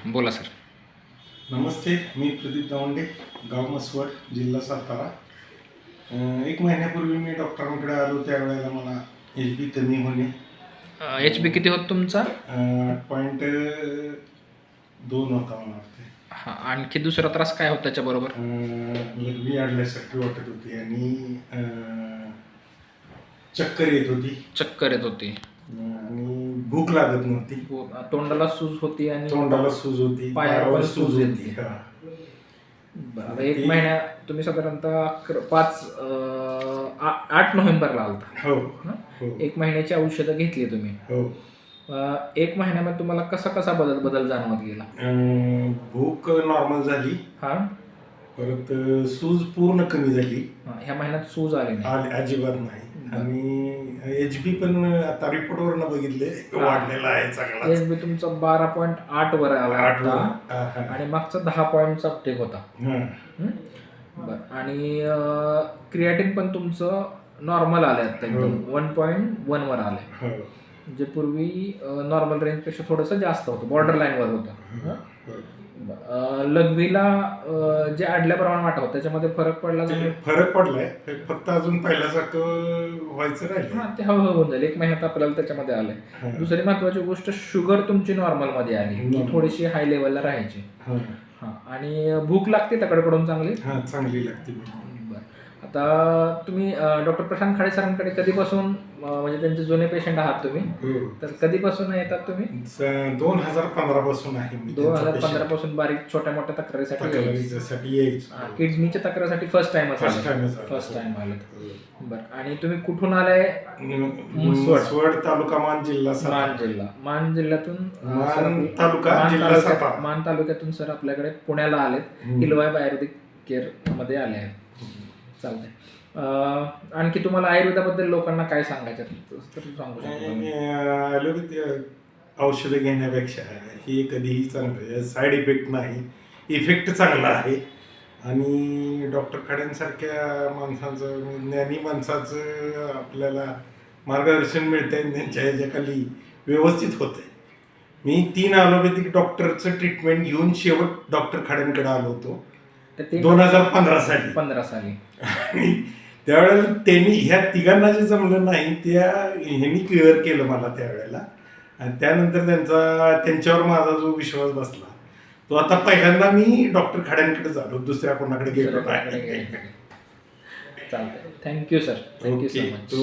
बोला सर. नमस्ते, मी प्रदीप गावंडे, गाव मसवड, जिल्हा सातारा. एक महिन्यापूर्वी मी डॉक्टरांकडे आलो, त्यावेळेला मला HB कमी होणे, HP किती होत तुमचा? 8.2 होता मला वाटते. हां, आणखी दुसरा त्रास काय होता त्याच्याबरोबर? लघवी आणल्यासारखी वाटत होती आणि चक्कर येत होती चक्कर येत होती आणि भूक लागत नव्हती. तोंडाला सूज होती आणि तोंडाला सूज होती, पायावर पायावर सूज सूज येते. होती. हा. बरं, एक महिन्या तुम्ही साधारणतः 8 नोव्हेंबरला आलता. हो हं? हो 1 महिन्याची औषधं घेतली तुम्ही. हो. 1 महिन्यामध्ये तुम्हाला कसा बदल जाणवत गेला? भूक नॉर्मल झाली, हा, परत सूज पूर्ण कमी झाली, ह्या महिन्यात सूज आली नाही. अजिबात नाही. आणि HB पण आता रिपोर्टवरनं बघितले वाढलेला आहे चांगला. HB तुमचा 12.8 वर आला 8 आता आणि मागचा 10 पॉईंटचा अपटेक होता. बरं, आणि क्रिएटिन पण तुमचं नॉर्मल आलं आता एकदम 1.1 वर आलंय. जे पूर्वी नॉर्मल रेंजपेक्षा थोडंसं जास्त होतं, बॉर्डर लाईनवर होतं. लघवीला जे अडल्याप्रमाणे वाटत होतं त्याच्यामध्ये फरक पडला का? फरक पडलाय, फक्त अजून पहिल्यासारखं व्हायचं राहिलं. हां, ते हळूहळू होऊन जाईल. 1 महिन्यात आपल्याला त्याच्यामध्ये आलंय. दुसरी महत्वाची गोष्ट, शुगर तुमची नॉर्मलमध्ये आली, ती थोडीशी हाय लेवलला राहायची. हां, आणि भूक लागते त्याकडकडून चांगली? हां, चांगली लागते. बरं, आता तुम्ही डॉक्टर प्रशांत खाडे सरांकडे कधीपासून, म्हणजे त्यांचे जुने पेशंट आहात तुम्ही, तर कधीपासून येतात तुम्ही? 2015 पासून आहे. 2015 पासून बारीक छोट्या मोठ्या तक्रारीसाठी यायचं. किडनीच्या तक्रारीसाठी फर्स्ट टाइम आलं. बरं, आणि तुम्ही कुठून आलाय? मसवड तालुका, मान जिल्हा सातारा. मान जिल्ह्यातून मान तालुक्यातून सर आपल्याकडे पुण्याला आलेत, हिलवाय आयुर्वेदिक केअर मध्ये आले आहेत. चालतंय. आणखी तुम्हाला आयुर्वेदाबद्दल लोकांना काय सांगायचं सांगू शकतो? ॲलोपॅथी औषधं घेण्यापेक्षा ही कधीही चांगलं, साईड इफेक्ट नाही, इफेक्ट चांगला आहे. आणि डॉक्टर खाड्यांसारख्या माणसांचं, ज्ञानी माणसाचं आपल्याला मार्गदर्शन मिळतंय, त्यांच्या ह्याच्याखाली व्यवस्थित होतंय. मी 3 ॲलोपॅथिक डॉक्टरचं ट्रीटमेंट घेऊन शेवट डॉक्टर खाड्यांकडे आलो होतो 2015 साली. आणि त्यावेळेला त्यांनी ह्या तिघांना जे जमलं नाही ह्यांनी क्लिअर केलं मला त्यावेळेला. आणि त्यानंतर त्यांच्यावर माझा जो विश्वास बसला, तो आता पहिल्यांदा मी डॉक्टर खाड्यांकडे झालो, दुसऱ्या कोणाकडे गेलो नाही. चालतंय. Thank you sir. Thank you so much.